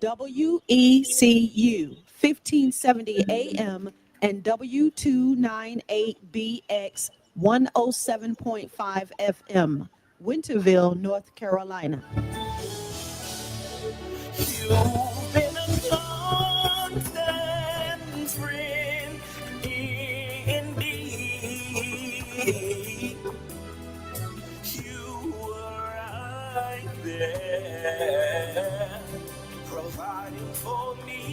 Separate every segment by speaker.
Speaker 1: WECU 1570 AM and W298BX 107.5 FM, Winterville, North Carolina.
Speaker 2: You've been a constant friend indeed. You were right there, providing for me.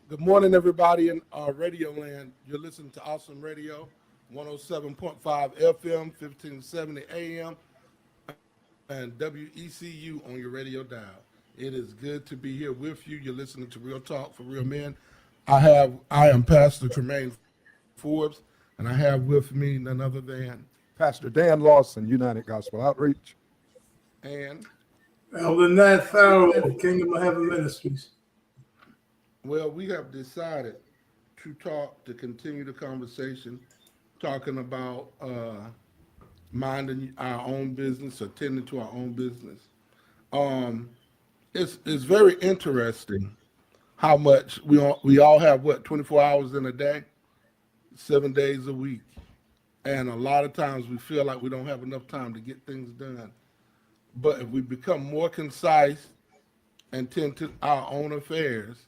Speaker 3: Good morning, everybody in Radio Land. You're listening to Awesome Radio, 107.5 FM, 1570 AM, and WECU on your radio dial. It is good to be here with you. You're listening to Real Talk for Real Men. I am Pastor Tremaine Forbes, and I have with me none other than
Speaker 4: Pastor Dan Lawson, United Gospel Outreach.
Speaker 3: and
Speaker 5: Elder Nat Farrell of Kingdom of Heaven Ministries.
Speaker 3: well, we have decided to continue the conversation, talking about minding our own business or tending to our own business. It's very interesting how much we all have 24 hours in a day, 7 days a week, and a lot of times we feel like we don't have enough time to get things done. But if we become more concise and tend to our own affairs,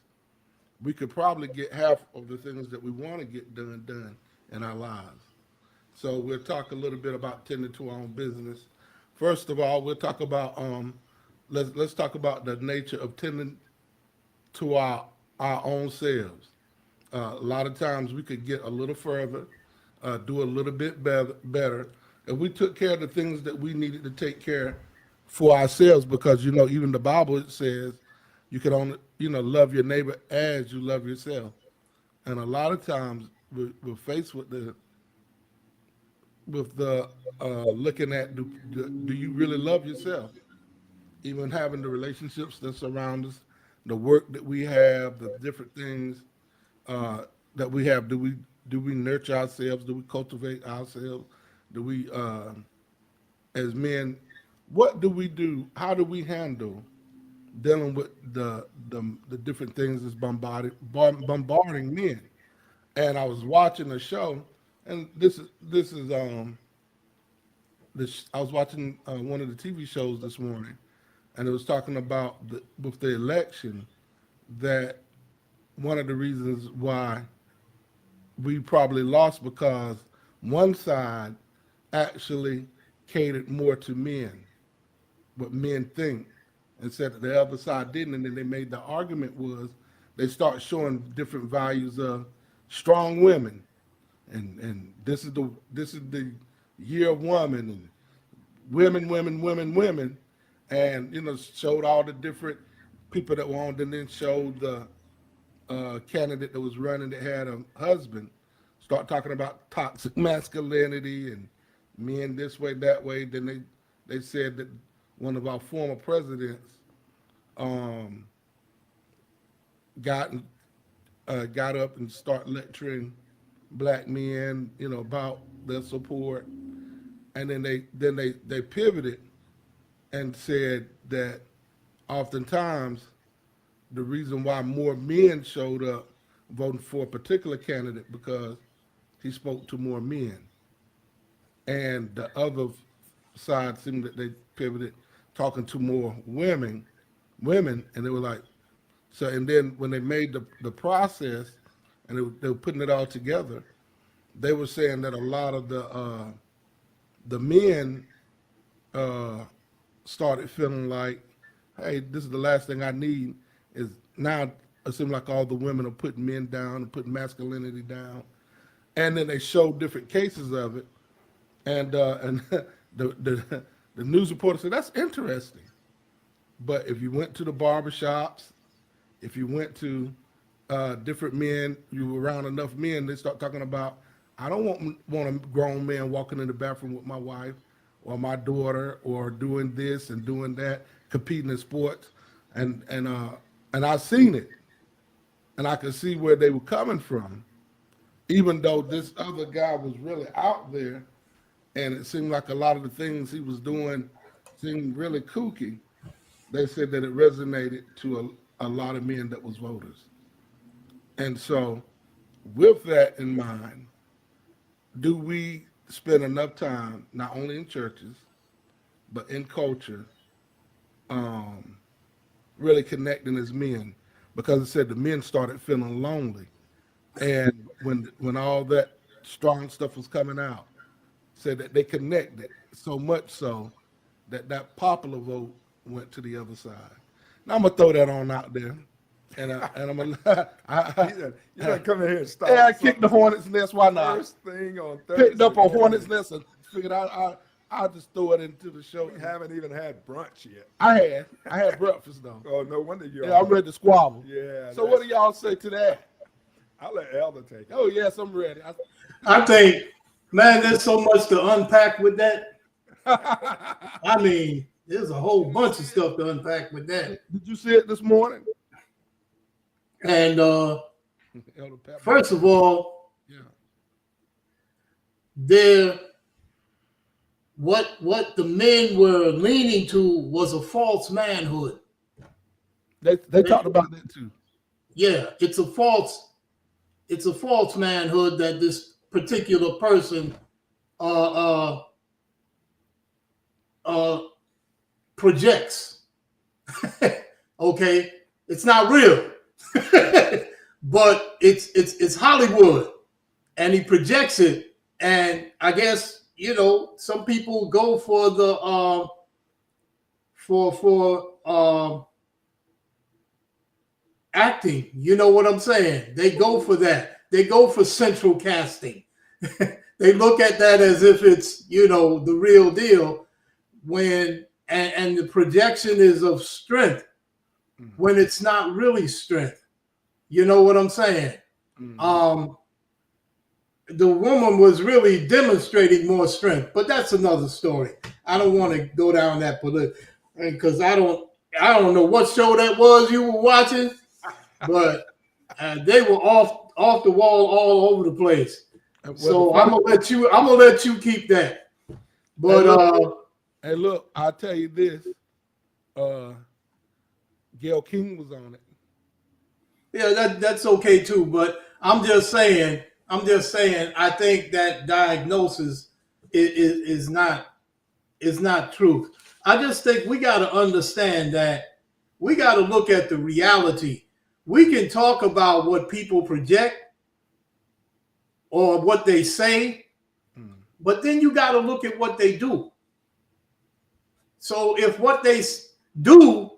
Speaker 3: we could probably get half of the things that we want to get done in our lives. So we'll talk a little bit about tending to our own business. First of all, we'll talk about let's talk about the nature of tending to our own selves. A lot of times we could get a little further, do a little bit better if we took care of the things that we needed to take care for ourselves. Because even the Bible, it says you can only love your neighbor as you love yourself. And a lot of times we're faced with the looking at do you really love yourself? Even having the relationships that surround us, the work that we have, the different things that we have. Do we nurture ourselves? Do we cultivate ourselves? Do we, as men, what do we do? How do we handle dealing with the different things that's bombarding men? And I was watching a show, and I was watching one of the TV shows this morning, and it was talking about with the election, that one of the reasons why we probably lost because one side actually catered more to men, what men think, and said that the other side didn't. And then they made the argument was they start showing different values of strong women, and this is the year of woman, and women, and showed all the different people that were on, and then showed the candidate that was running that had a husband, start talking about toxic masculinity and men this way, that way. Then they said that one of our former presidents got up and start lecturing black men, about their support. And then they pivoted and said that oftentimes the reason why more men showed up voting for a particular candidate because he spoke to more men. And the other side seemed that they pivoted talking to more women, and they were like, so, and then when they made the process and they were putting it all together, they were saying that a lot of the men started feeling like, hey, this is the last thing I need. Is now it seems like all the women are putting men down and putting masculinity down, and then they showed different cases of it, and the news reporter said that's interesting, but if you went to the barbershops, if you went to different men, you were around enough men, they start talking about, I don't want a grown man walking in the bathroom with my wife or my daughter or doing this and doing that, competing in sports, and I've seen it, and I could see where they were coming from, even though this other guy was really out there, and it seemed like a lot of the things he was doing seemed really kooky, they said that it resonated to a lot of men that was voters. And so, with that in mind, do we spend enough time, not only in churches, but in culture, really connecting as men? Because it said the men started feeling lonely. And when all that strong stuff was coming out, said that they connected so much so that popular vote went to the other side. Now I'm gonna throw that on out there, and I'm gonna
Speaker 4: You done come in here and start.
Speaker 3: I kicked the hornet's nest. Why not?
Speaker 4: First thing on Thursday.
Speaker 3: Picked up a hornet's nest and figured I'll just throw it into the show.
Speaker 4: We haven't even had brunch yet.
Speaker 3: I had breakfast though.
Speaker 4: Oh, no wonder you're.
Speaker 3: Yeah, I'm ready to squabble.
Speaker 4: Yeah.
Speaker 3: So what do y'all say to that?
Speaker 4: I'll let Elder take it.
Speaker 3: Oh yes, I'm ready.
Speaker 5: I think, man, there's so much to unpack with that. I mean, there's a whole bunch of stuff to unpack with that.
Speaker 3: Did you see it this morning?
Speaker 5: And
Speaker 3: Elder Pat.
Speaker 5: first of all,
Speaker 3: Yeah.
Speaker 5: what the men were leaning to was a false manhood.
Speaker 3: They talked about that too.
Speaker 5: Yeah, it's a false manhood that this particular person projects. Okay, it's not real, but it's Hollywood, and he projects it. And I guess some people go for the acting. You know what I'm saying? They go for that. They go for central casting. They look at that as if it's the real deal, when and the projection is of strength when it's not really strength. You know what I'm saying? The woman was really demonstrating more strength, but that's another story. I don't want to go down that because I don't know what show that was you were watching, but they were off the wall all over the place. So I'm gonna let you keep that. But
Speaker 3: hey, look, I'll tell you this. Gail King was on it.
Speaker 5: yeah, that's okay too. But I'm just saying. I think that diagnosis is not truth. I just think we got to understand that we got to look at the reality. We can talk about what people project or what they say, but then you got to look at what they do. So if what they do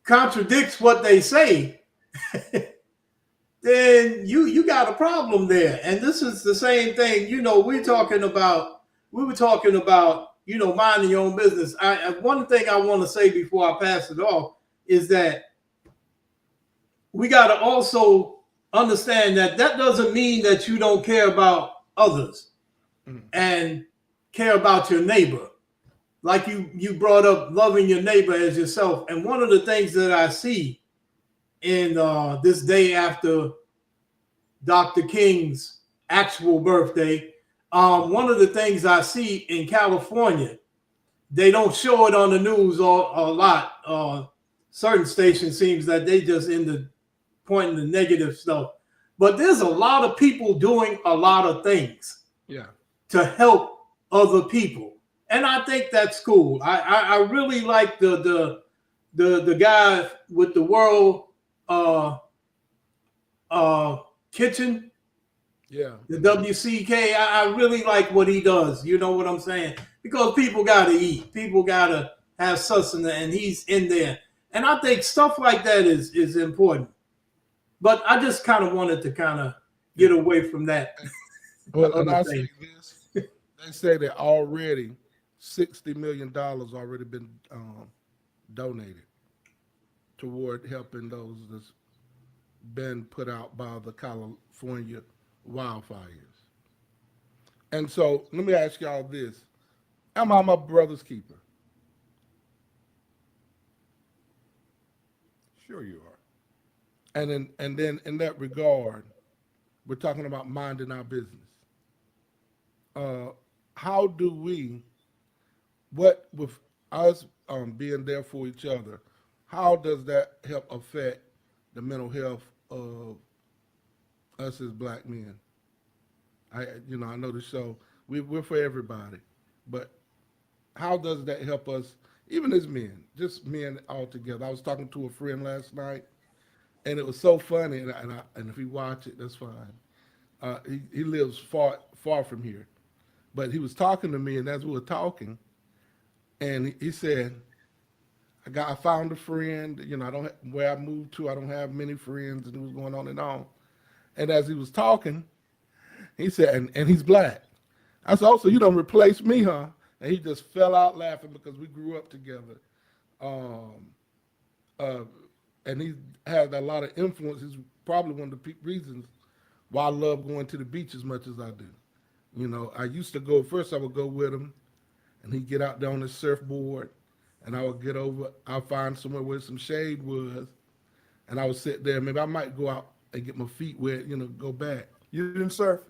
Speaker 5: contradicts what they say, then you got a problem there. And this is the same thing. We were talking about, minding your own business. One thing I want to say before I pass it off is that we got to also understand that doesn't mean that you don't care about others and care about your neighbor. Like you brought up loving your neighbor as yourself. And one of the things that I see in this day after Dr. King's actual birthday, one of the things I see in California, they don't show it on the news a lot. Certain stations seems that they just pointing the negative stuff. But there's a lot of people doing a lot of things to help other people. And I think that's cool. I really like the guy with the World Kitchen, the WCK. I really like what he does. You know what I'm saying? Because people got to eat, people got to have sustenance, and he's in there. And I think stuff like that is important. But I just kind of wanted to get away from that.
Speaker 3: Well, and I say this: they say that already $60 million already been donated toward helping those that's been put out by the California wildfires. And so let me ask y'all this. Am I my brother's keeper?
Speaker 4: Sure you are.
Speaker 3: And then in that regard, we're talking about minding our business. How do we what with us being there for each other, how does that help affect the mental health of us as black men? I know the show, we're for everybody, but how does that help us, even as men, just men all together? I was talking to a friend last night, and it was so funny, and if you watch it, that's fine. He lives far from here, but he was talking to me, and as we were talking, and he said, I found a friend. I don't where I moved to. I don't have many friends, and it was going on and on. And as he was talking, he said, and he's black. I said, oh, so you don't replace me, huh? And he just fell out laughing because we grew up together. And he had a lot of influence. He's probably one of the reasons why I love going to the beach as much as I do. I used to go, first I would go with him, and he'd get out there on his surfboard, and I would get over, I'll find somewhere where some shade was, and I would sit there. Maybe I might go out and get my feet wet, go back.
Speaker 4: You didn't surf?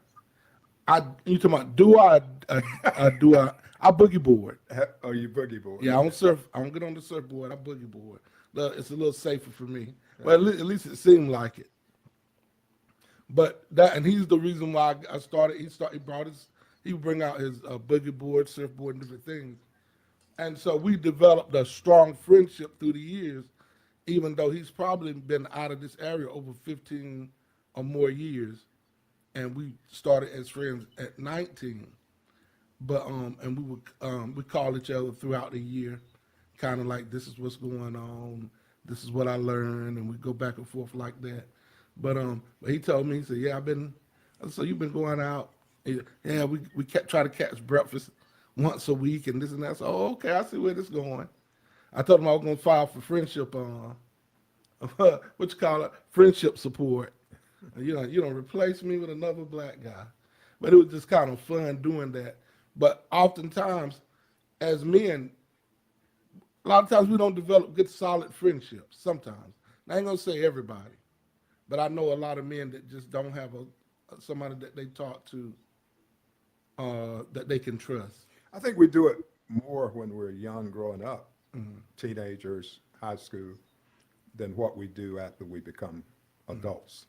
Speaker 3: You talking about do I boogie board.
Speaker 4: Oh, you boogie board.
Speaker 3: Yeah, I don't surf. I don't get on the surfboard. I boogie board. It's a little safer for me. Well, at least it seemed like it. But and he's the reason why I started. He would bring out his boogie board, surfboard, and different things. And so we developed a strong friendship through the years, even though he's probably been out of this area over 15 or more years. And we started as friends at 19. But and we would we call each other throughout the year, kind of like, this is what's going on, this is what I learned, and we go back and forth like that. But he told me, he said, yeah, so you've been going out. Yeah, we kept trying to catch breakfast once a week and this and that. So, okay, I see where this is going. I told him I was going to file for friendship, friendship support. You don't replace me with another black guy. But it was just kind of fun doing that. But oftentimes, as men, a lot of times we don't develop good, solid friendships. Sometimes. I ain't going to say everybody, but I know a lot of men that just don't have somebody that they talk to that they can trust.
Speaker 4: I think we do it more when we're young, growing up, teenagers, high school, than what we do after we become adults.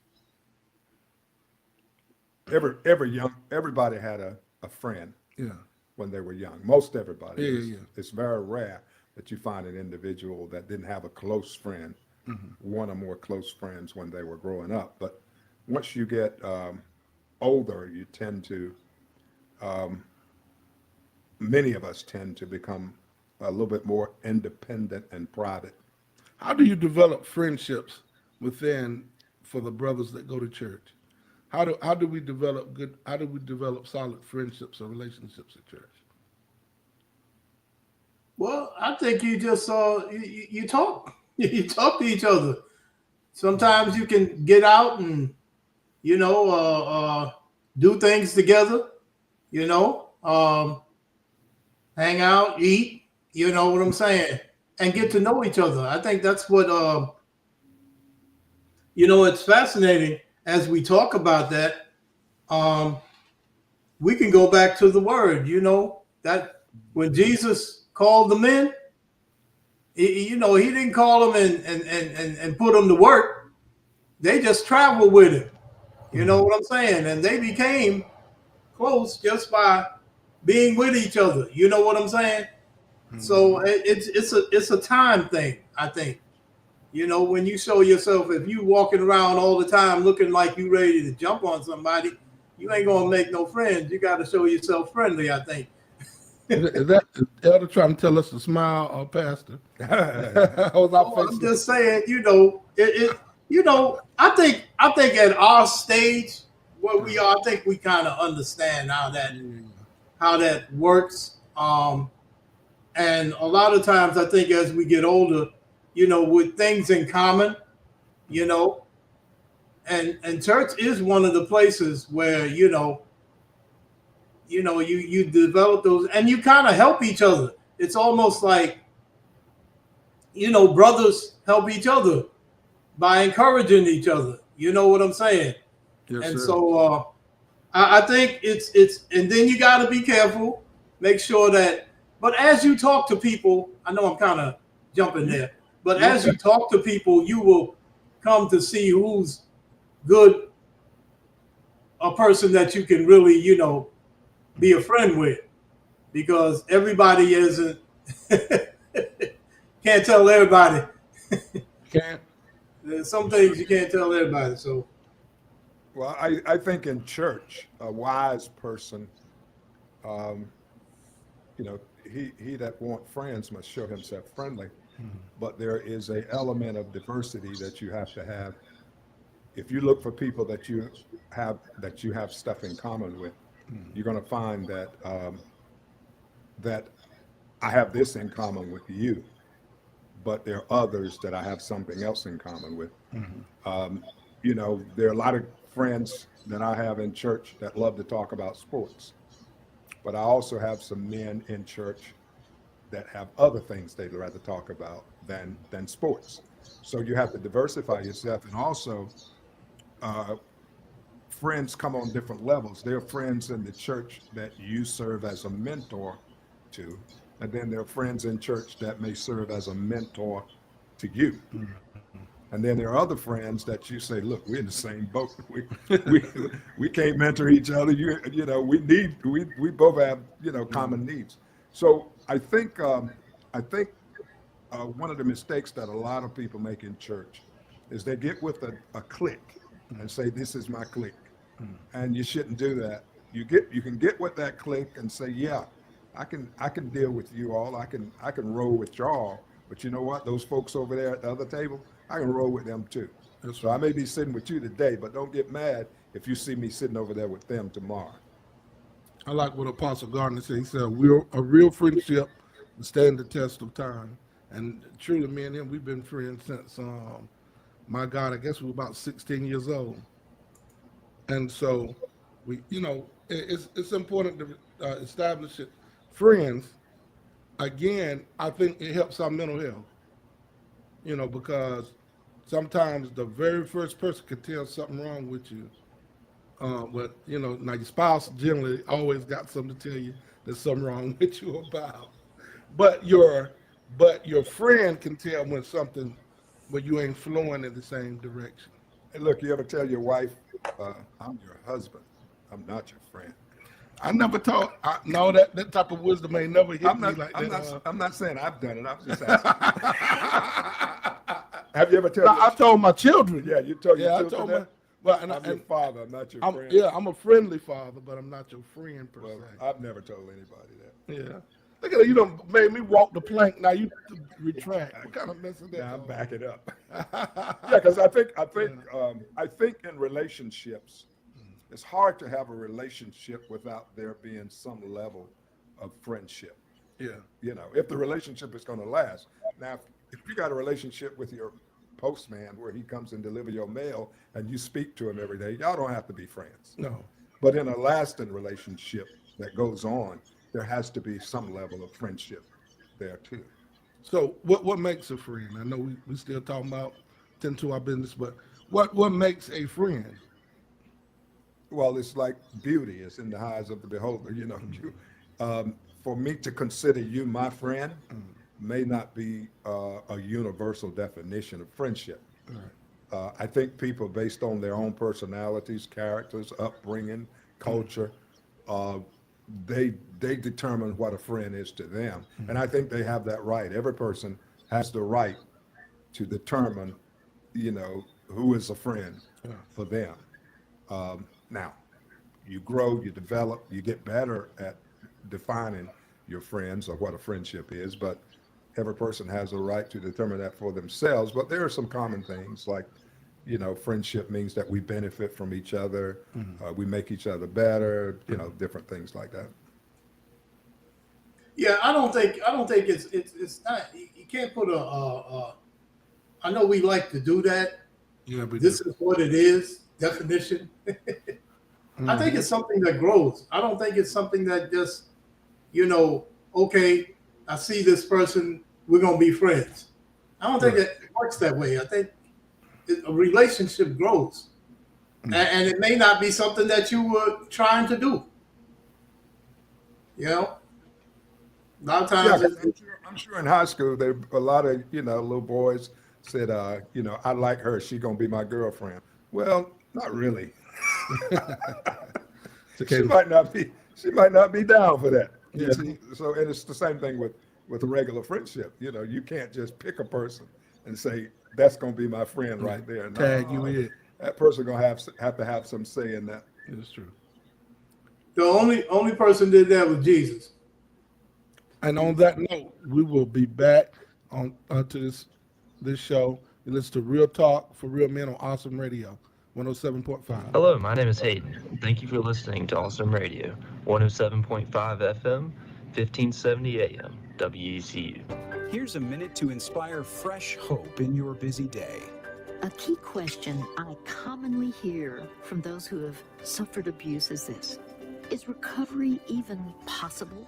Speaker 4: Everybody had a friend when they were young. Most everybody.
Speaker 3: Yeah.
Speaker 4: It's very rare that you find an individual that didn't have a close friend, one or more close friends when they were growing up. But once you get older, you tend to, many of us tend to become a little bit more independent and private.
Speaker 3: How do you develop friendships for the brothers that go to church? How do we develop solid friendships or relationships at church?
Speaker 5: Well, I think you just you talk. You talk to each other. Sometimes you can get out and do things together. Hang out, eat. You know what I'm saying, and get to know each other. I think that's what it's fascinating as we talk about that. We can go back to the word. That when Jesus called the men, he didn't call them and put them to work. They just traveled with him. You know what I'm saying? And they became close just by being with each other. You know what I'm saying? Mm-hmm. So it's a time thing, I think. When you show yourself, if you walking around all the time looking like you ready to jump on somebody, you ain't gonna make no friends. You got to show yourself friendly, I think.
Speaker 3: Is that Elder trying to tell us to smile, or Pastor?
Speaker 5: I'm just saying, I think at our stage where we are, I think we kind of understand how that works. And a lot of times, I think as we get older, with things in common, and church is one of the places where you develop those, and you kind of help each other. It's almost like brothers help each other by encouraging each other. You know what I'm saying?
Speaker 3: Yes,
Speaker 5: and
Speaker 3: sir.
Speaker 5: So I think it's and then you got to be careful, make sure that. But as you talk to people, I know I'm kind of jumping there, but as you talk to people, you will come to see who's good, a person that you can really, be a friend with, because everybody isn't, can't tell everybody.
Speaker 3: Can't.
Speaker 5: There's some things you can't tell everybody. So,
Speaker 4: Well, I think in church, a wise person, he that want friends must show himself friendly. But there is a element of diversity that you have to have. If you look for people that you have stuff in common with, you're going to find that that I have this in common with you, but there are others that I have something else in common with. There are a lot of friends that I have in church that love to talk about sports, but I also have some men in church that have other things they'd rather talk about than sports. So you have to diversify yourself, and also friends come on different levels. There are friends in the church that you serve as a mentor to, and then there are friends in church that may serve as a mentor to you. And then there are other friends that you say, look, we're in the same boat. We can't mentor each other. We both have, common needs. So I think one of the mistakes that a lot of people make in church is they get with a clique and say, this is my clique. And you shouldn't do that. You can get with that clique and say, yeah, I can deal with you all. I can roll with y'all. But you know what? Those folks over there at the other table, I can roll with them too. So I may be sitting with you today, but don't get mad if you see me sitting over there with them tomorrow.
Speaker 3: I like what Apostle Gardner said. He said, a real friendship will stand the test of time. And truly, me and him, we've been friends since, my God, I guess we were about 16 years old. And so it's important to establish it. Friends, again, I think it helps our mental health, because sometimes the very first person could tell something wrong with you. But now your spouse generally always got something to tell you there's something wrong with you about. But your friend can tell when you ain't flowing in the same direction.
Speaker 4: Hey, look, you ever tell your wife, I'm your husband, I'm not your friend?
Speaker 3: I never told. No, that type of wisdom ain't never hit me like that.
Speaker 4: I'm not saying I've done it. I'm just asking. Have you ever told?
Speaker 3: I told my children.
Speaker 4: Yeah, you told your
Speaker 3: I
Speaker 4: children
Speaker 3: told
Speaker 4: that?
Speaker 3: I'm
Speaker 4: your father. I'm not your friend.
Speaker 3: Yeah, I'm a friendly father, but I'm not your friend per se.
Speaker 4: I've never told anybody that.
Speaker 3: Yeah. Look at it, you done made me walk the plank. Now you retract. What kind of mess is that?
Speaker 4: Now I'm backing up. Yeah, because I think in relationships, it's hard to have a relationship without there being some level of friendship.
Speaker 3: Yeah.
Speaker 4: If the relationship is going to last. Now, if you got a relationship with your postman where he comes and deliver your mail and you speak to him every day, y'all don't have to be friends.
Speaker 3: No.
Speaker 4: But in a lasting relationship that goes on, there has to be some level of friendship there too.
Speaker 3: So what makes a friend? I know we still talking about tend to our business, but what makes a friend?
Speaker 4: Well, it's like beauty is in the eyes of the beholder. For me to consider you my friend may not be a universal definition of friendship.
Speaker 3: Right.
Speaker 4: I think people, based on their own personalities, characters, upbringing, culture, they determine what a friend is to them. And I think they have that right. Every person has the right to determine, who is a friend for them. Now, you grow, you develop, you get better at defining your friends or what a friendship is, but every person has a right to determine that for themselves. But there are some common things like, friendship means that we benefit from each other, we make each other better, different things like that.
Speaker 5: yeah, I don't think it's not. You can't put I know we like to do that.
Speaker 3: Yeah, but
Speaker 5: This is what it is. Definition. I think it's something that grows. I don't think it's something that just, okay, I see this person, we're going to be friends. I don't think it works that way. I think a relationship grows. And it may not be something that you were trying to do. A lot of
Speaker 4: Yeah,
Speaker 5: times,
Speaker 4: 'cause I'm sure in high school, there a lot of, little boys said, I like her. She going to be my girlfriend. Well, not really.
Speaker 3: Okay.
Speaker 4: She might not be down for that. You
Speaker 3: Yeah.
Speaker 4: see? So, and it's the same thing with a regular friendship. You can't just pick a person and say, that's going to be my friend right there. No,
Speaker 3: Tag you in.
Speaker 4: that person going to have to have some say in that.
Speaker 3: It's true.
Speaker 5: the only person did that was Jesus.
Speaker 3: And on that note, we will be back onto this show. You listen to Real Talk for Real Men on Awesome Radio, 107.5.
Speaker 6: Hello, my name is Hayden. Thank you for listening to Awesome Radio, 107.5 FM, 1570 AM, WECU.
Speaker 7: Here's a minute to inspire fresh hope in your busy day.
Speaker 8: A key question I commonly hear from those who have suffered abuse is this: is recovery even possible?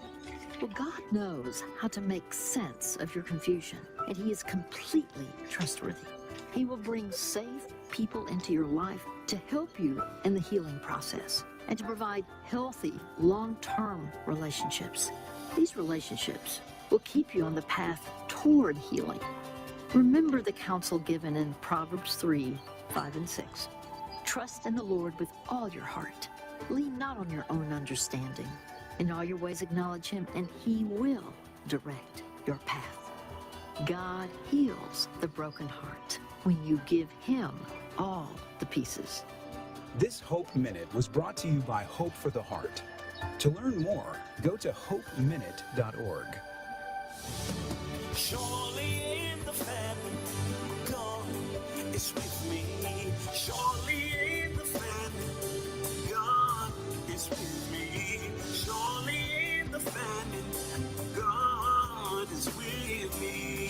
Speaker 8: Well, God knows how to make sense of your confusion, and He is completely trustworthy. He will bring safe people into your life to help you in the healing process and to provide healthy, long-term relationships. These relationships will keep you on the path toward healing. Remember the counsel given in Proverbs 3, 5, and 6. Trust in the Lord with all your heart. Lean not on your own understanding. In all your ways acknowledge Him, and He will direct your path. God heals the broken heart when you give Him all the pieces.
Speaker 7: This Hope Minute was brought to you by Hope for the Heart. To learn more, go to hopeminute.org.
Speaker 2: Surely in the family, God is with me. Surely in the family, God is with me. Surely in the family, God is with me.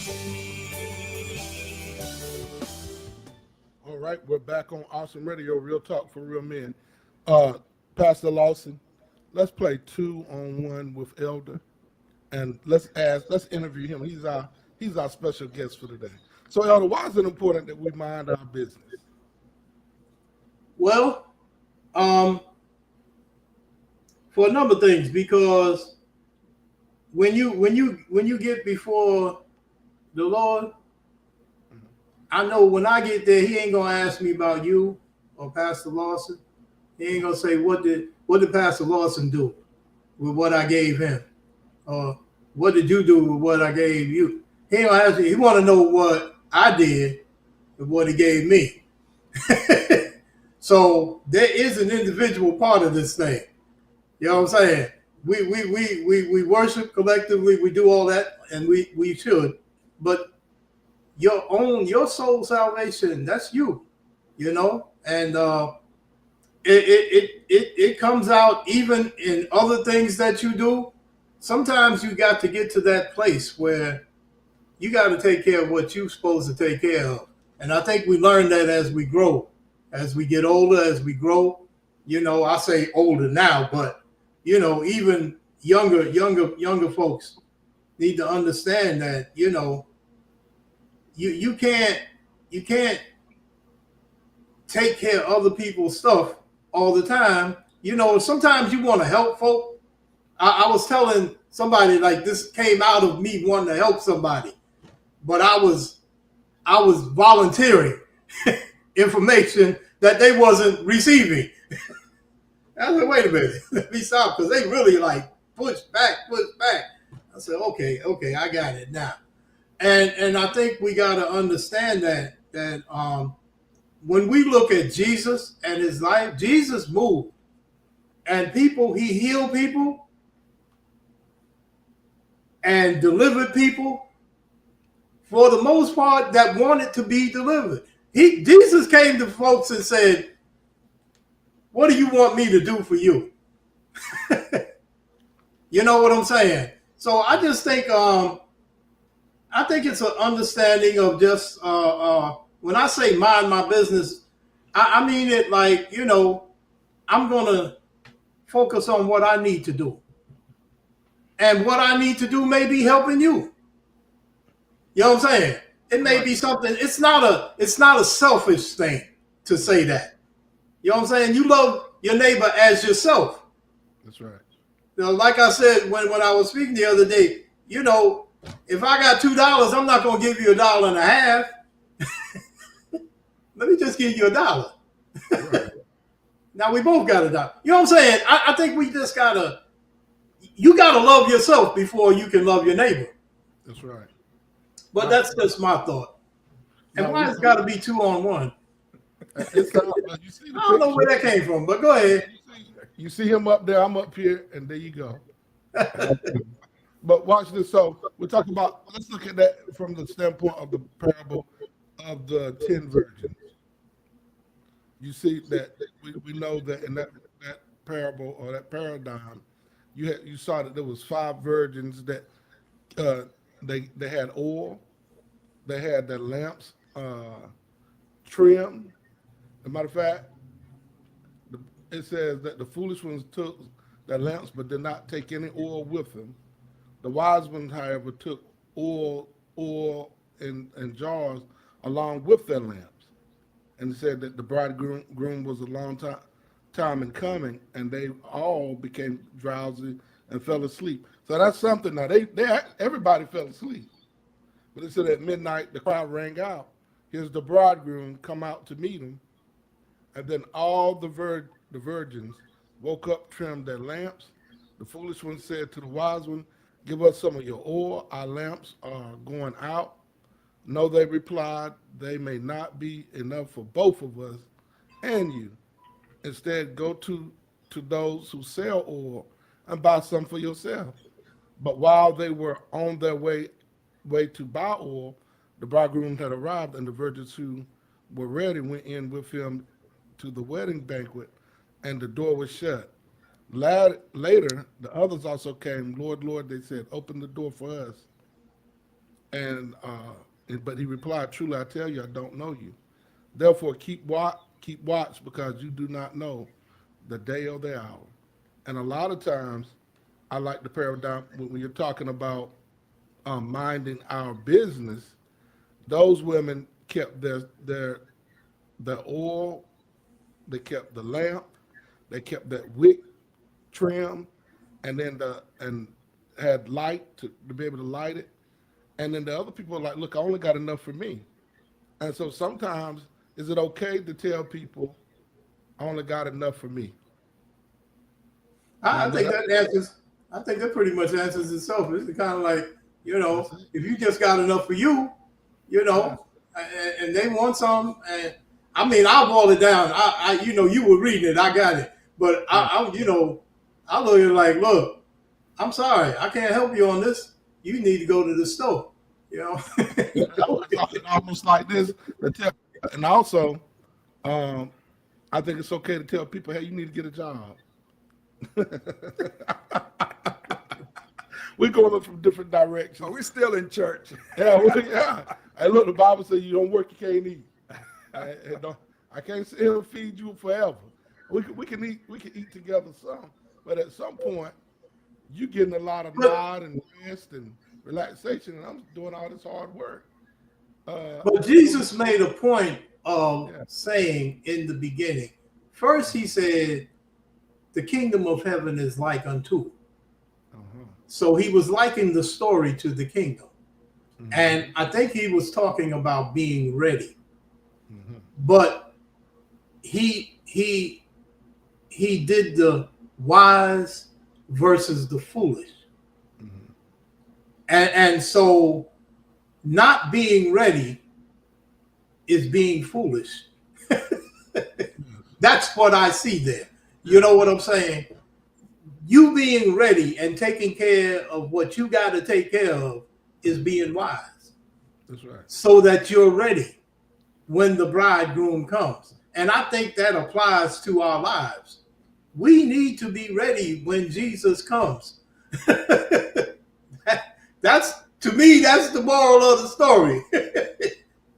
Speaker 3: All right, we're back on Awesome Radio, Real Talk for Real Men. Pastor Lawson, let's play 2-on-1 with Elder, and let's interview him. He's our special guest for today. So, Elder, why is it important that we mind our business?
Speaker 5: Well, for a number of things, because when you get before the Lord, I know when I get there, He ain't gonna ask me about you or Pastor Lawson. He ain't gonna say what did Pastor Lawson do with what I gave him, or what did you do with what I gave you. He ain't gonna ask me. He want to know what I did with what He gave me. So there is an individual part of this thing. You know what I'm saying? We worship collectively. We do all that, and we should. But your soul salvation, that's you. You know, and it comes out even in other things that you do. Sometimes you got to get to that place where you got to take care of what you're supposed to take care of. And I think we learn that as we grow, as we get older, as we grow. You know, I say older now, but you know, even younger folks need to understand that, you know, you can't take care of other people's stuff all the time. You know, sometimes you want to help folk. I was telling somebody, like, this came out of me wanting to help somebody, but I was volunteering information that they wasn't receiving. I said, wait a minute, let me stop, because they really like push back. I said, okay, I got it now. And I think we got to understand that when we look at Jesus and His life, Jesus moved, and He healed people and delivered people for the most part that wanted to be delivered. Jesus came to folks and said, what do you want me to do for you? You know what I'm saying? So I just think it's an understanding of just when I say mind my business, I mean it like, you know, I'm going to focus on what I need to do. And what I need to do may be helping you. You know what I'm saying? It may be something. It's not a selfish thing to say that. You know what I'm saying? You love your neighbor as yourself.
Speaker 3: That's right.
Speaker 5: You know, like I said when I was speaking the other day, you know, if I got $2, I'm not gonna give you $1.50. Let me just give you $1.
Speaker 3: Right.
Speaker 5: Now we both got $1. You know what I'm saying? I think we just gotta. You gotta love yourself before you can love your neighbor.
Speaker 3: That's right.
Speaker 5: But that's just my thought. And
Speaker 3: No,
Speaker 5: why it's got to be 2-on-1?
Speaker 3: It's you see the
Speaker 5: I don't know where that
Speaker 3: picture.
Speaker 5: came from, but go ahead.
Speaker 3: You see him up there, I'm up here, and there you go. But watch this. So we're talking about, let's look at that from the standpoint of the parable of the 10 virgins. You see that we know that in that parable or that paradigm, you saw that there was 5 virgins that they had oil, they had their lamps trimmed. As a matter of fact, it says that the foolish ones took their lamps but did not take any oil with them. The wise ones, however, took oil in jars along with their lamps. And it said that the bridegroom was a long time in coming, and they all became drowsy and fell asleep. So that's something. Now everybody fell asleep, but it said at midnight the crowd rang out. Here's the bridegroom, come out to meet him. And then all the virgins woke up, trimmed their lamps. The foolish one said to the wise one, give us some of your oil. Our lamps are going out. No, they replied, they may not be enough for both of us and you. Instead, go to those who sell oil and buy some for yourself. But while they were on their way to buy oil, the bridegroom had arrived, and the virgins who were ready went in with him to the wedding banquet, and the door was shut. Later, the others also came. Lord, Lord, they said, open the door for us. But he replied, truly, I tell you, I don't know you. Therefore, keep watch, because you do not know the day or the hour. And a lot of times, I like the paradigm when you're talking about minding our business. Those women kept their oil, they kept the lamp, they kept that wick trim, and then had light to be able to light it. And then the other people are like, look, I only got enough for me. And so sometimes, is it okay to tell people, I only got enough for me?
Speaker 5: I think that answers. I think that pretty much answers itself. It's kind of like, you know, if you just got enough for you, you know, and they want some. And I mean, I'll boil it down. I you know, you were reading it. I got it. But I you know, I look at it like, look, I'm sorry, I can't help you on this. You need to go to the store. You know,
Speaker 3: almost like this. And also, I think it's okay to tell people, hey, you need to get a job. We're going from different directions.
Speaker 4: Oh, we're still in church.
Speaker 3: Yeah. Hey, look, the Bible says you don't work, you can't eat. I can't sit here and feed you forever. We can eat together some, but at some point, you getting a lot of nod and rest and relaxation, and I'm doing all this hard work.
Speaker 5: But Jesus made a point of saying in the beginning. First, he said, "The kingdom of heaven is like unto." So he was likening the story to the kingdom. And I think he was talking about being ready. But he did the wise versus the foolish. And so not being ready is being foolish. That's what I see there. You know what I'm saying? You being ready and taking care of what you got to take care of is being wise.
Speaker 3: That's right.
Speaker 5: So that you're ready when the bridegroom comes. And I think that applies to our lives. We need to be ready when Jesus comes. That's, to me, that's the moral of the story.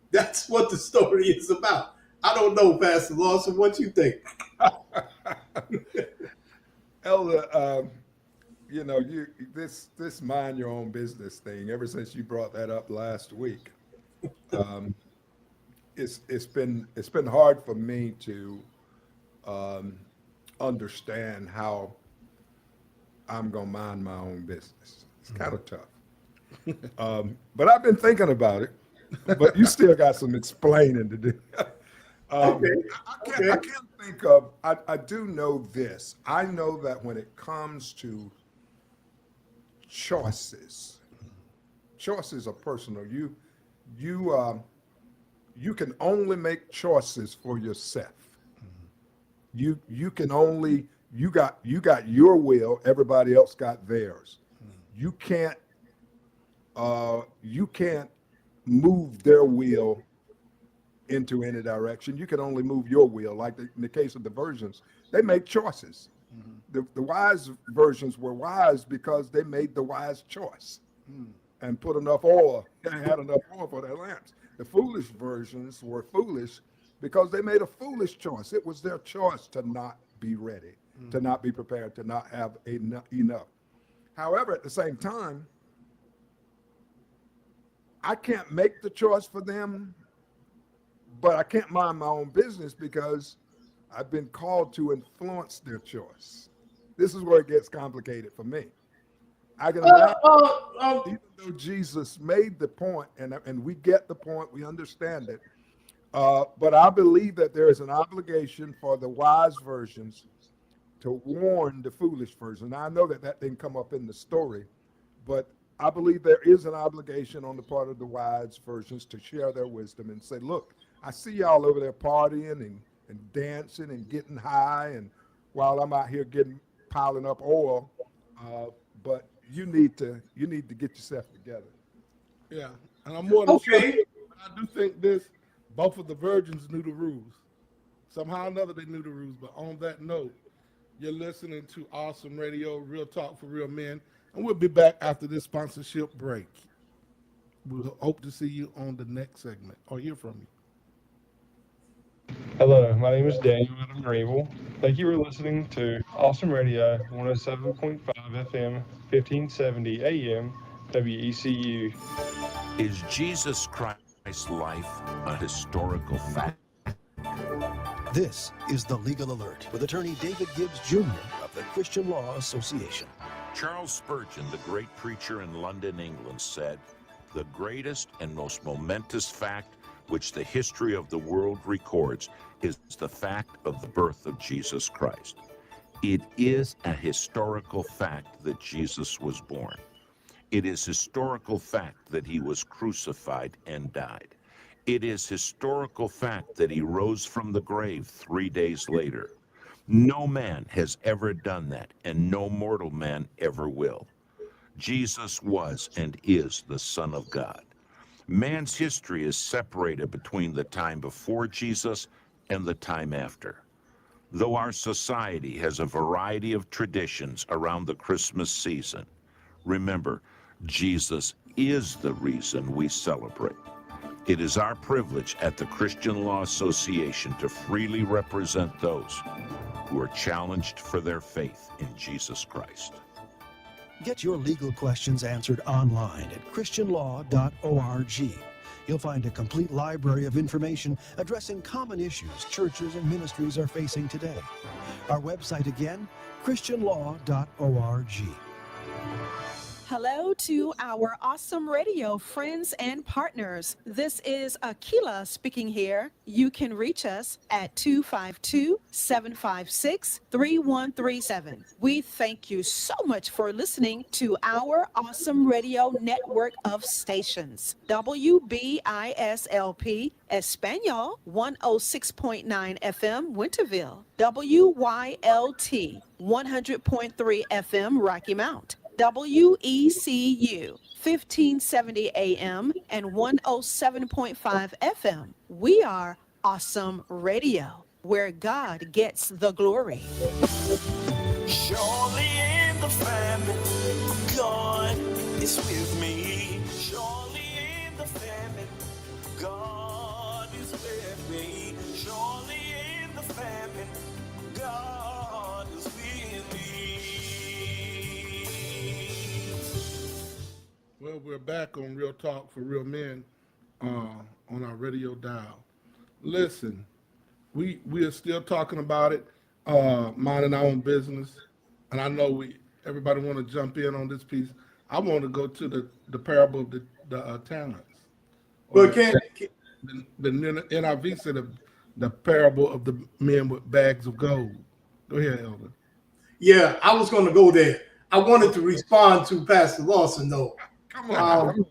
Speaker 5: That's what the story is about. I don't know, Pastor Lawson, what you think?
Speaker 4: Elder, you know, this mind your own business thing, ever since you brought that up last week, it's been hard for me to understand how I'm gonna mind my own business. It's kind of tough. But I've been thinking about it. But you still got some explaining to do. I can't think of. I do know this. I know that when it comes to choices are personal. You can only make choices for yourself. You can only you got your will. Everybody else got theirs. You can't move their will into any direction. You can only move your will. Like in the case of the virgins, they make choices. The wise virgins were wise because they made the wise choice and put enough oil and had enough oil for their lamps. The foolish virgins were foolish because they made a foolish choice. It was their choice to not be ready, to not be prepared, to not have enough. However, at the same time, I can't make the choice for them, but I can't mind my own business because I've been called to influence their choice. This is where it gets complicated for me. I can imagine, even though Jesus made the point, and we get the point, we understand it, but I believe that there is an obligation for the wise virgins to warn the foolish virgins. Now, I know that didn't come up in the story, but I believe there is an obligation on the part of the wise virgins to share their wisdom and say, look, I see y'all over there partying and dancing and getting high, and while I'm out here piling up oil, but you need to get yourself together.
Speaker 3: Yeah, and I'm more than sure, I do think both of the virgins knew the rules. Somehow or another they knew the rules, but on that note, you're listening to Awesome Radio, Real Talk for Real Men, and we'll be back after this sponsorship break. We hope to see you on the next segment or hear from you.
Speaker 9: Hello, my name is Daniel Adam Greenville. Thank you for listening to Awesome Radio, 107.5 FM, 1570 AM, WECU.
Speaker 10: Is Jesus Christ's life a historical fact?
Speaker 11: This is the Legal Alert with attorney David Gibbs Jr. of the Christian Law Association.
Speaker 10: Charles Spurgeon, the great preacher in London, England, said, "The greatest and most momentous fact which the history of the world records is the fact of the birth of Jesus Christ." It is a historical fact that Jesus was born. It is historical fact that he was crucified and died. It is historical fact that he rose from the grave 3 days later. No man has ever done that, and no mortal man ever will. Jesus was and is the Son of God. Man's history is separated between the time before Jesus and the time after. Though our society has a variety of traditions around the Christmas season, remember, Jesus is the reason we celebrate. It is our privilege at the Christian Law Association to freely represent those who are challenged for their faith in Jesus Christ.
Speaker 11: Get your legal questions answered online at christianlaw.org. You'll find a complete library of information addressing common issues churches and ministries are facing today. Our website again, christianlaw.org.
Speaker 1: Hello to our Awesome Radio friends and partners. This is Akila speaking here. You can reach us at 252-756-3137. We thank you so much for listening to our Awesome Radio network of stations. WBISLP Espanol 106.9 FM Winterville. WYLT 100.3 FM Rocky Mount. WECU 1570 AM and 107.5 FM. We are Awesome Radio, where God gets the glory.
Speaker 2: Surely in the family, God is with me. Surely in the family, God is with me. Surely in the family, God is with me.
Speaker 3: Well, we're back on Real Talk for Real Men on our radio dial. Listen, we are still talking about it, minding our own business, and I know everybody want to jump in on this piece. I want to go to the parable of the talents.
Speaker 5: But can
Speaker 3: The NIV said the parable of the men with bags of gold. Go ahead, Elder.
Speaker 5: yeah, I was going to go there. I wanted to respond to Pastor Lawson though.
Speaker 3: Come on.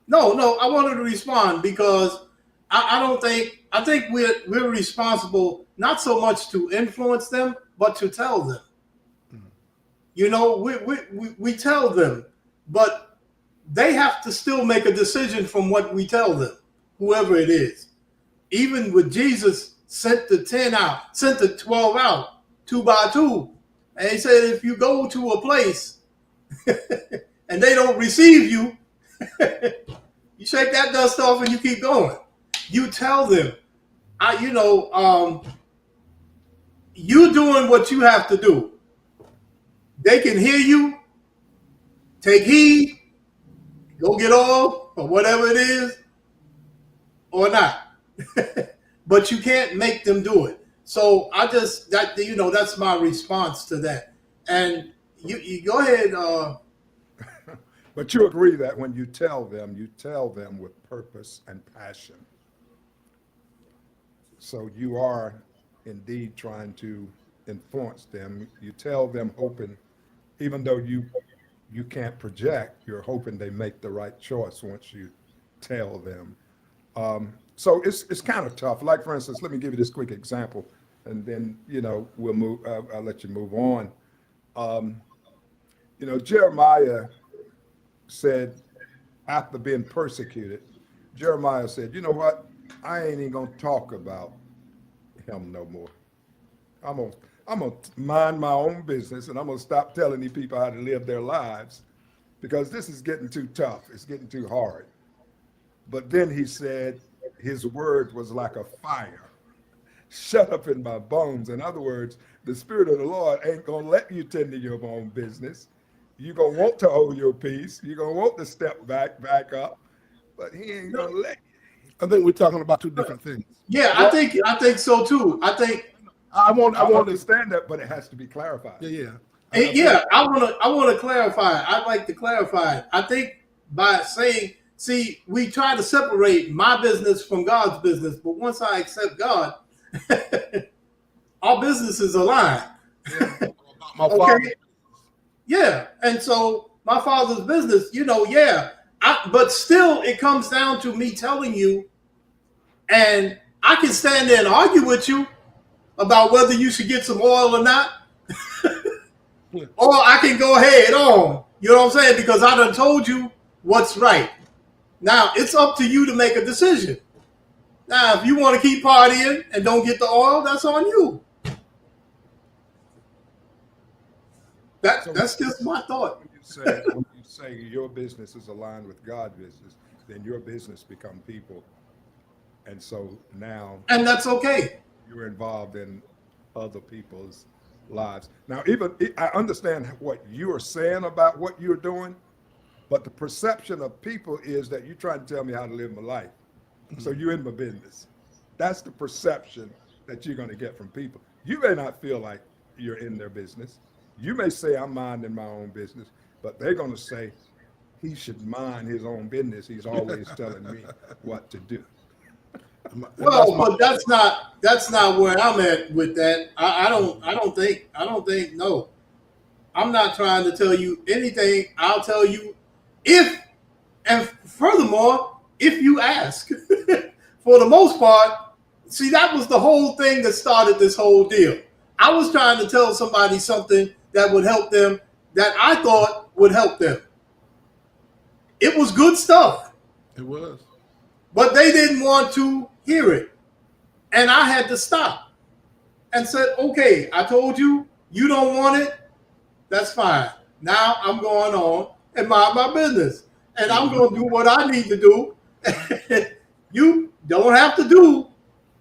Speaker 5: No, I wanted to respond because I think we're responsible not so much to influence them, but to tell them. You know, we tell them, but they have to still make a decision from what we tell them, whoever it is. Even with Jesus sent the 12 out, 2 by 2. And he said, if you go to a place and they don't receive you, you shake that dust off and you keep going. You tell them, you doing what you have to do. They can hear you, take heed, go get off, or whatever it is, or not. But you can't make them do it. So that's my response to that. And you go ahead.
Speaker 4: But you agree that when you tell them with purpose and passion. So you are indeed trying to influence them. You tell them hoping, even though you can't project, you're hoping they make the right choice once you tell them. So it's kind of tough. Like, for instance, let me give you this quick example, and then, we'll move. I'll let you move on. Jeremiah said, after being persecuted, Jeremiah said, you know what? I ain't even gonna talk about him no more. I'm gonna mind my own business, and I'm gonna stop telling these people how to live their lives, because this is getting too tough. It's getting too hard. But then he said his word was like a fire shut up in my bones. In other words, the Spirit of the Lord ain't gonna let you tend to your own business. You're gonna want to hold your peace. You're gonna want to step back up, but he ain't gonna let you.
Speaker 3: I think we're talking about two different things.
Speaker 5: Yeah, I think so too.
Speaker 3: I want
Speaker 4: to understand that, but it has to be clarified.
Speaker 3: Yeah.
Speaker 5: I want to clarify. I'd like to clarify it. I think by saying, see, we try to separate my business from God's business, but once I accept God, our businesses align.
Speaker 3: Yeah. My father.
Speaker 5: Yeah, and so my father's business, but still it comes down to me telling you, and I can stand there and argue with you about whether you should get some oil or not. Or I can go head on, you know what I'm saying? Because I done told you what's right. Now, it's up to you to make a decision. Now, if you want to keep partying and don't get the oil, that's on you. That's just my thought.
Speaker 4: When you say your business is aligned with God's business, then your business become people. And so now...
Speaker 5: And that's okay.
Speaker 4: You're involved in other people's lives. Now, even I understand what you're saying about what you're doing, but the perception of people is that you're trying to tell me how to live my life. So you're in my business. That's the perception that you're going to get from people. You may not feel like you're in their business. You may say, I'm minding my own business, but they're going to say, he should mind his own business. He's always telling me what to do.
Speaker 5: Well, but that's not where I'm at with that. I don't think, no. I'm not trying to tell you anything. I'll tell you and furthermore, if you ask. For the most part, see, that was the whole thing that started this whole deal. I was trying to tell somebody something that would help them, that I thought would help them. It was good stuff.
Speaker 3: It was.
Speaker 5: But they didn't want to hear it. And I had to stop and said, okay, I told you, you don't want it. That's fine. Now I'm going on and mind my business. And I'm going to do what I need to do. You don't have to do,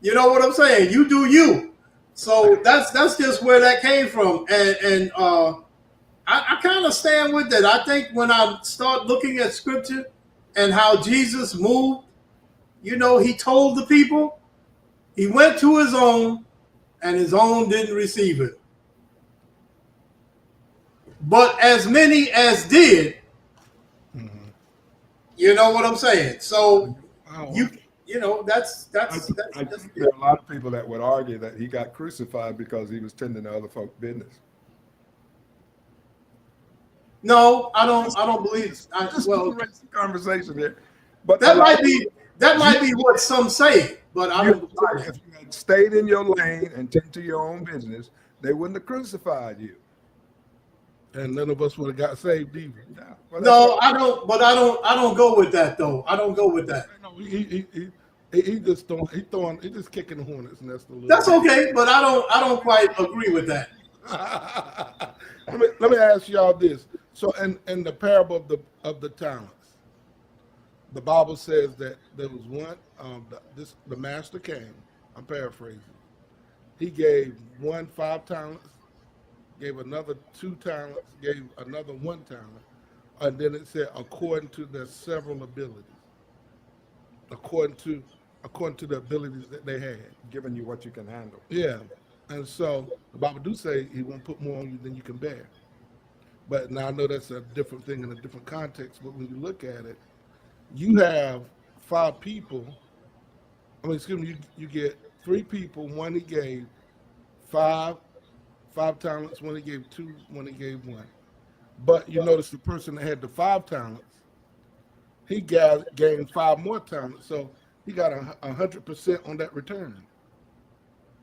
Speaker 5: you know what I'm saying? You do you. So that's just where that came from. And I kind of stand with that. I think when I start looking at scripture and how Jesus moved, he told the people, he went to his own and his own didn't receive it. But as many as did, You know what I'm saying? So
Speaker 3: Oh,
Speaker 5: you know that's
Speaker 4: I think there are a lot of people that would argue that he got crucified because he was tending to other folks' business.
Speaker 5: no, I don't believe. Well,
Speaker 4: Raise the conversation here, but
Speaker 5: that might be what some say, but I don't.
Speaker 4: If you had stayed in your lane and tend to your own business, they wouldn't have crucified you.
Speaker 3: and none of us would have got saved either.
Speaker 4: Yeah. Well,
Speaker 5: No, I don't. But I don't go with that though. I don't go with that.
Speaker 3: No, he just throwing he just kicking the hornet's nest a little.
Speaker 5: That's okay, but I don't quite agree with that.
Speaker 3: let me ask y'all this. So in the parable of the talents, the Bible says that there was one. The master came. I'm paraphrasing. He gave one 5 talents, gave another 2 talents, gave another 1 talent, and then it said according to their several abilities. According to the abilities that they had.
Speaker 4: Giving you what you can handle.
Speaker 3: Yeah. And so the Bible do say he won't put more on you than you can bear. But now I know that's a different thing in a different context, but when you look at it, you have 5 people. I mean, excuse me, you get 3 people. One he gave 5 talents, one he gave 2, one he gave 1. But you notice the person that had the 5 talents, he gained 5 more talents. So he got 100% on that return.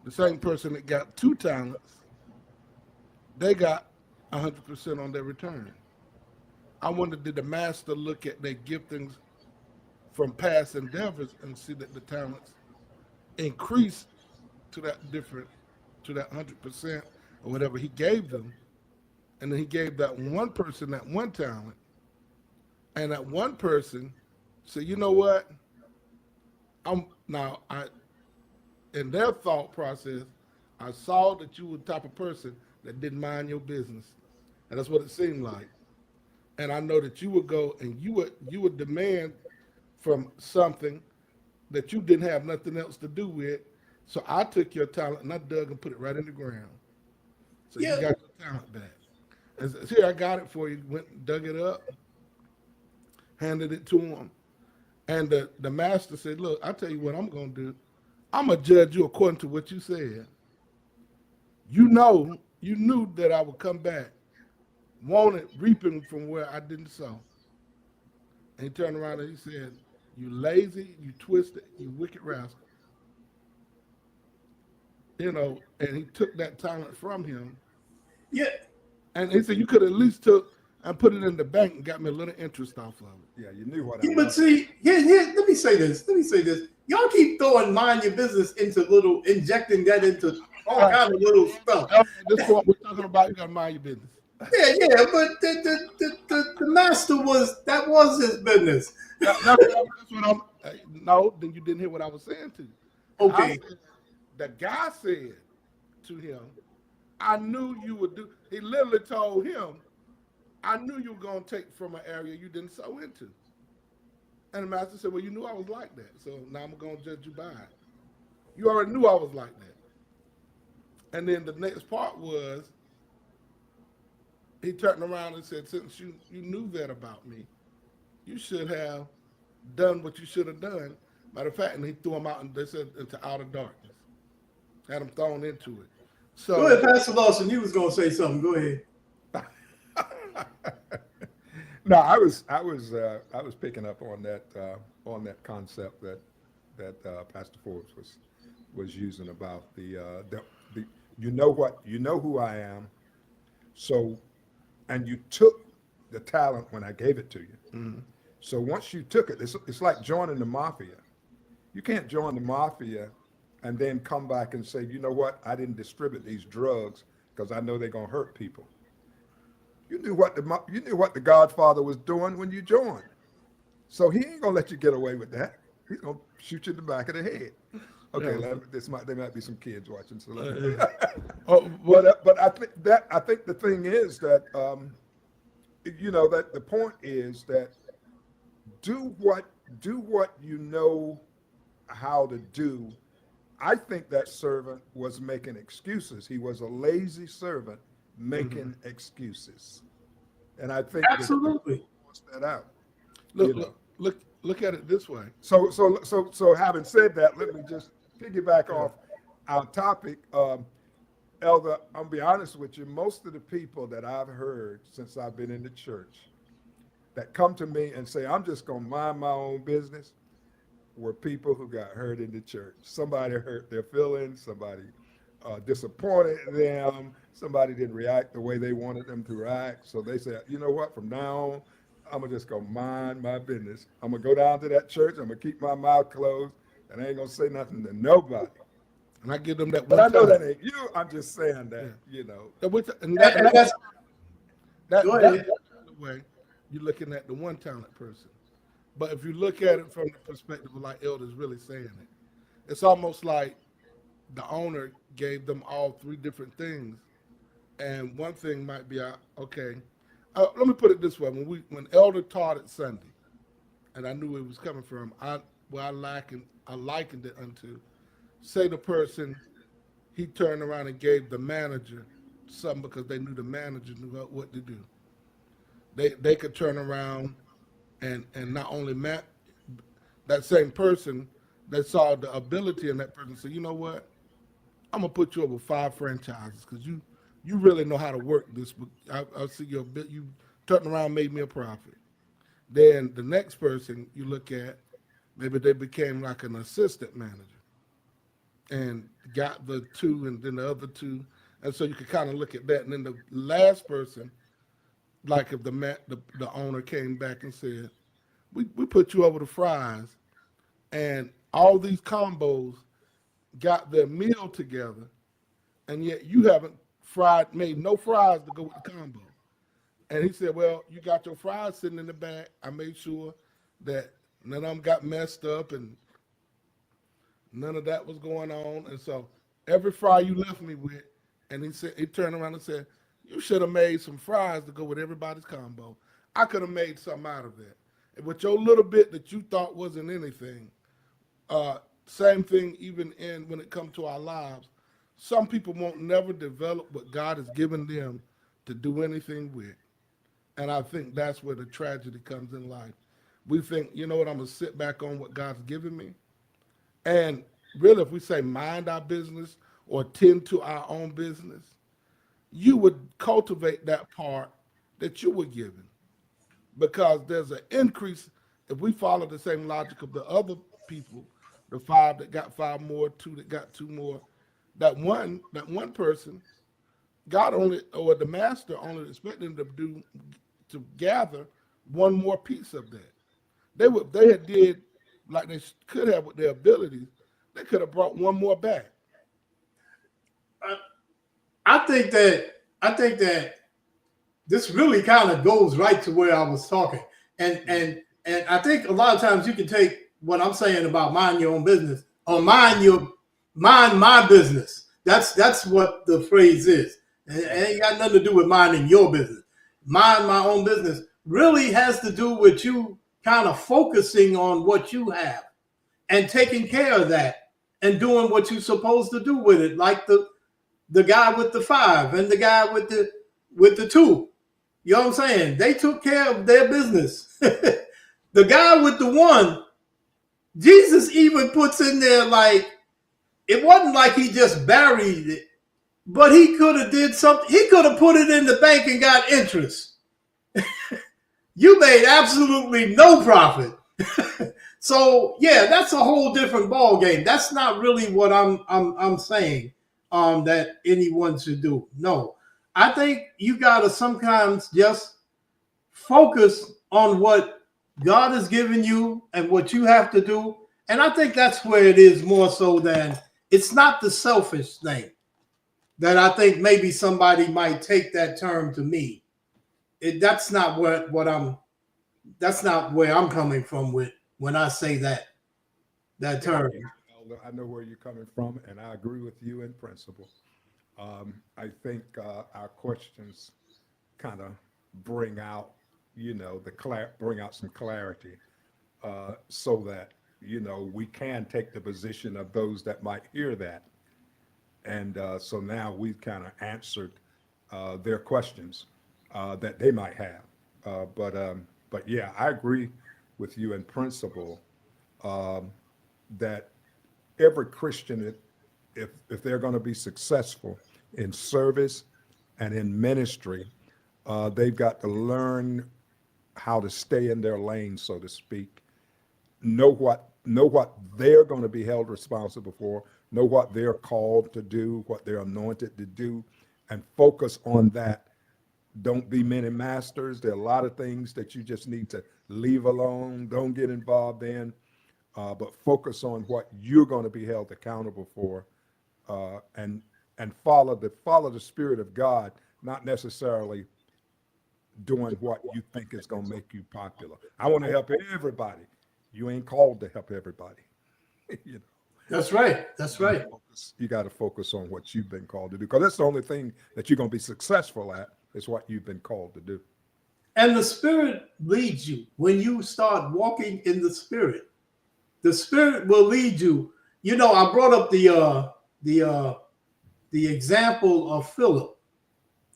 Speaker 3: The same person that got 2 talents, they got 100% on their return. I wonder, did the master look at their giftings from past endeavors and see that the talents increased to that 100% or whatever he gave them, and then he gave that one person that 1 talent, and that one person said, you know what? In their thought process, I saw that you were the type of person that didn't mind your business. And that's what it seemed like. And I know that you would go and you would demand from something that you didn't have nothing else to do with. So I took your talent and I dug and put it right in the ground. So you got your talent back. And so, here, I got it for you. Went and dug it up, handed it to him. And the master said, look, I'll tell you what I'm going to do. I'm going to judge you according to what you said. You knew that I would come back, reaping from where I didn't sow. And he turned around and he said, you lazy, you twisted, you wicked rascal. You know, and he took that talent from him.
Speaker 5: Yeah.
Speaker 3: And he said, you could at least took and put it in the bank and got me a little interest off of it.
Speaker 4: Yeah, you knew what
Speaker 5: I But see, here, let me say this. Y'all keep throwing mind your business injecting that into all kind of little stuff.
Speaker 3: This is what we're talking about. You got to mind your business.
Speaker 5: Yeah, but the master was his business.
Speaker 3: That's what no, then you didn't hear what I was saying to you.
Speaker 5: Okay.
Speaker 3: The guy said to him, I knew you would do. He literally told him, I knew you were going to take from an area you didn't sow into. And the master said, well, you knew I was like that, so now I'm going to judge you by it. You already knew I was like that. And then the next part was, he turned around and said, since you knew that about me, you should have done what you should have done. Matter of fact, and he threw him out, and they said, into outer darkness. Had him thrown into it. So,
Speaker 5: go ahead, Pastor Lawson. You was going to say something. Go ahead.
Speaker 4: No, I was picking up on that concept that Pastor Forbes was using about the you know who I am, so, and you took the talent when I gave it to you.
Speaker 3: Mm-hmm.
Speaker 4: So once you took it, it's like joining the mafia. You can't join the mafia and then come back and say, you know what, I didn't distribute these drugs because I know they're gonna hurt people. You knew what the Godfather was doing when you joined. So he ain't gonna let you get away with that. He's gonna shoot you in the back of the head. Okay, yeah. There might be some kids watching. So but I think the thing is that that the point is that do what you know how to do. I think that servant was making excuses. He was a lazy servant making excuses, and I think
Speaker 5: absolutely
Speaker 4: that out.
Speaker 3: Look, look at it this way.
Speaker 4: So having said that, let me just piggyback off our topic. Elder, I'll be honest with you, most of the people that I've heard since I've been in the church that come to me and say, I'm just going to mind my own business, were people who got hurt in the church. Somebody hurt their feelings, somebody disappointed them, somebody didn't react the way they wanted them to react. So they said, you know what, from now on, I'm going to just go mind my business. I'm going to go down to that church, I'm going to keep my mouth closed, and I ain't going to say nothing to nobody.
Speaker 3: And I give them that
Speaker 4: But
Speaker 3: one
Speaker 4: I know
Speaker 3: time.
Speaker 4: that ain't you. I'm just saying that, you know.
Speaker 3: And
Speaker 5: that's-
Speaker 3: that's
Speaker 5: Go ahead.
Speaker 3: the way you're looking at the one talented person. But if you look at it from the perspective of like Elder's really saying it, it's almost like the owner gave them all three different things. And one thing might be, okay, let me put it this way. When Elder taught it Sunday, and I knew where it was coming from, I likened it unto, say the person, he turned around and gave the manager something because they knew the manager knew what to do. They could turn around and not only that same person, they saw the ability in that person, say, you know what, I'm gonna put you over 5 franchises because you really know how to work this. I see you turned around, made me a profit. Then the next person you look at, maybe they became like an assistant manager and got the 2 and then the other 2. And so you could kind of look at that. And then the last person, like if the owner came back and said, we put you over the fries, and all these combos got their meal together, and yet you haven't made no fries to go with the combo. And he said, well, you got your fries sitting in the back. I made sure that none of them got messed up and none of that was going on. And so every fry you left me with, and he turned around and said, you should have made some fries to go with everybody's combo. I could have made something out of that. And with your little bit that you thought wasn't anything, same thing even when it comes to our lives. Some people won't never develop what God has given them to do anything with. And I think that's where the tragedy comes in life. We think, you know what, I'm going to sit back on what God's given me. And really, if we say mind our business or tend to our own business, you would cultivate that part that you were given. Because there's an increase, if we follow the same logic of the other people, the 5 that got 5 more, 2 that got 2 more, that one person, God only, or the master only expected them to gather one more piece of that. They had did like they could have with their abilities. They could have brought one more back.
Speaker 5: I think that this really kind of goes right to where I was talking, and I think a lot of times you can take what I'm saying about mind your own business or mind my business. That's what the phrase is. It ain't got nothing to do with minding your business. Mind my own business really has to do with you kind of focusing on what you have and taking care of that and doing what you're supposed to do with it, like the guy with the 5 and the guy with the 2. You know what I'm saying? They took care of their business. The guy with the 1, Jesus even puts in there like, it wasn't like he just buried it, but he could have did something. He could have put it in the bank and got interest. You made absolutely no profit. So yeah, that's a whole different ball game. That's not really what I'm saying that anyone should do. No, I think you gotta sometimes just focus on what God has given you and what you have to do. And I think that's where it is more so than it's not the selfish thing that I think maybe somebody might take that term to me. That's not that's not where I'm coming from with when I say that term.
Speaker 4: I know where you're coming from, and I agree with you in principle. I think our questions kind of bring out, bring out some clarity, so that we can take the position of those that might hear that, and so now we've kind of answered their questions that they might have. But yeah, I agree with you in principle, that every Christian, if they're going to be successful in service and in ministry, they've got to learn how to stay in their lane, so to speak. Know what they're going to be held responsible for. Know what they're called to do, what they're anointed to do, and focus on that. Don't be many masters. There are a lot of things that you just need to leave alone. Don't get involved in, but focus on what you're going to be held accountable for, and follow the Spirit of God, not necessarily doing what you think is going to make you popular. I want to help everybody. You ain't called to help everybody. You know.
Speaker 5: That's right. That's right.
Speaker 4: You got to focus on what you've been called to do, because that's the only thing that you're going to be successful at, is what you've been called to do.
Speaker 5: And the Spirit leads you when you start walking in the Spirit. The Spirit will lead you. You know, I brought up the example of Philip.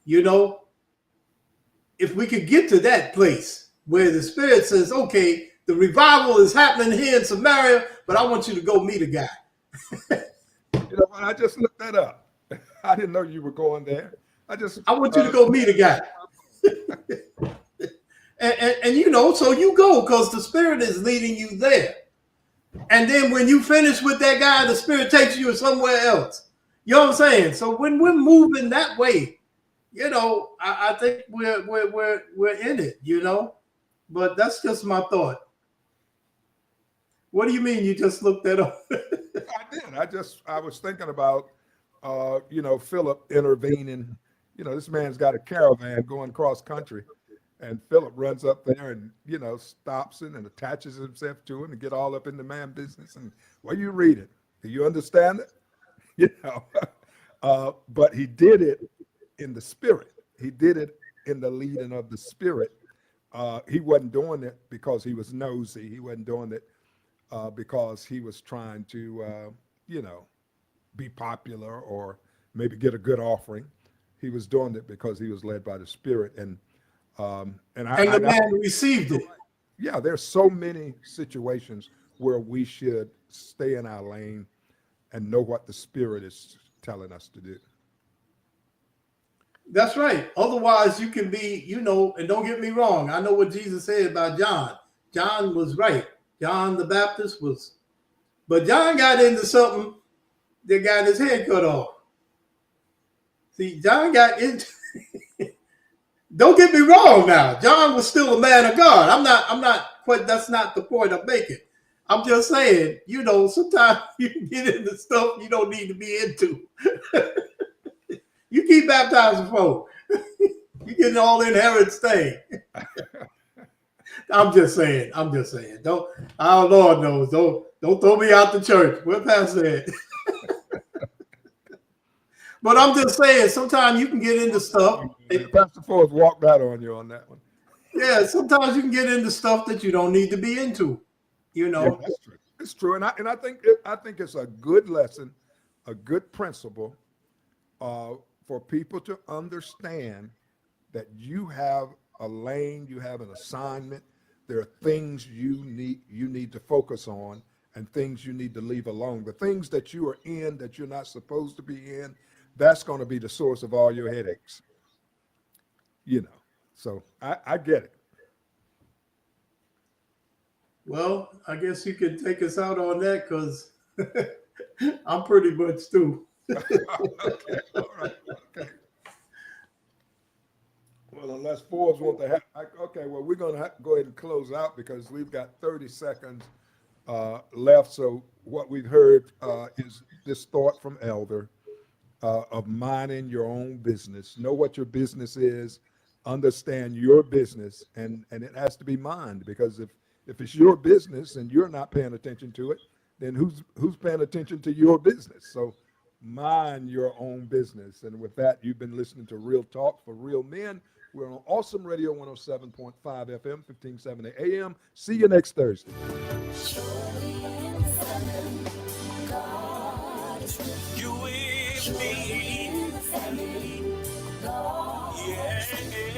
Speaker 5: You know, if we could get to that place where the Spirit says, okay, the revival is happening here in Samaria, but I want you to go meet a guy.
Speaker 4: You know, I just looked that up. I didn't know you were going there. I
Speaker 5: want you to go meet a guy. and you know, so you go because the Spirit is leading you there. And then when you finish with that guy, the Spirit takes you somewhere else. You know what I'm saying? So when we're moving that way, you know, I think we're in it, you know. But that's just my thought. What do you mean you just looked that up?
Speaker 4: I did. I was thinking about, you know, Philip intervening. You know, this man's got a caravan going cross country, and Philip runs up there and, you know, stops it and attaches himself to it and get all up in the man business. And what you read it? Do you understand it? You know, but he did it in the Spirit. He did it in the leading of the Spirit. He wasn't doing it because he was nosy. He wasn't doing it because he was trying to, you know, be popular or maybe get a good offering. He was doing it because he was led by the Spirit, and the man
Speaker 5: received it.
Speaker 4: Yeah, there's so many situations where we should stay in our lane and know what the Spirit is telling us to do.
Speaker 5: That's right. Otherwise, you can be, you know, and don't get me wrong. I know what Jesus said about John. John was right. John the Baptist was, but John got into something that got his head cut off. See, John got into, don't get me wrong now. John was still a man of God. I'm not quite, that's not the point I'm making. I'm just saying, you know, sometimes you can get into stuff you don't need to be into. You keep baptizing folk. You getting all inheritance thing. I'm just saying. Don't, our Lord knows. Don't throw me out the church. We're past that. But I'm just saying, sometimes you can get into stuff.
Speaker 4: Pastor Forrest walked out on you on that one.
Speaker 5: Yeah, sometimes you can get into stuff that you don't need to be into. You know,
Speaker 4: yeah, that's true. It's true, and I think it's a good lesson, a good principle, for people to understand that you have a lane, you have an assignment. There are things you need to focus on, and things you need to leave alone. The things that you are in that you're not supposed to be in, that's going to be the source of all your headaches. You know, so I get it.
Speaker 5: Well, I guess you can take us out on that because I'm pretty much through.
Speaker 4: Okay, all right. Okay. Well, unless Forbes want to have, okay, well, we're going to go ahead and close out because we've got 30 seconds left. So what we've heard is this thought from Elder of minding your own business. Know what your business is, understand your business, and it has to be mined, because if it's your business and you're not paying attention to it, then who's paying attention to your business? So mind your own business. And with that, you've been listening to Real Talk for Real Men. We're on Awesome Radio 107.5 FM, 1570 AM. See you next Thursday.
Speaker 2: You with me.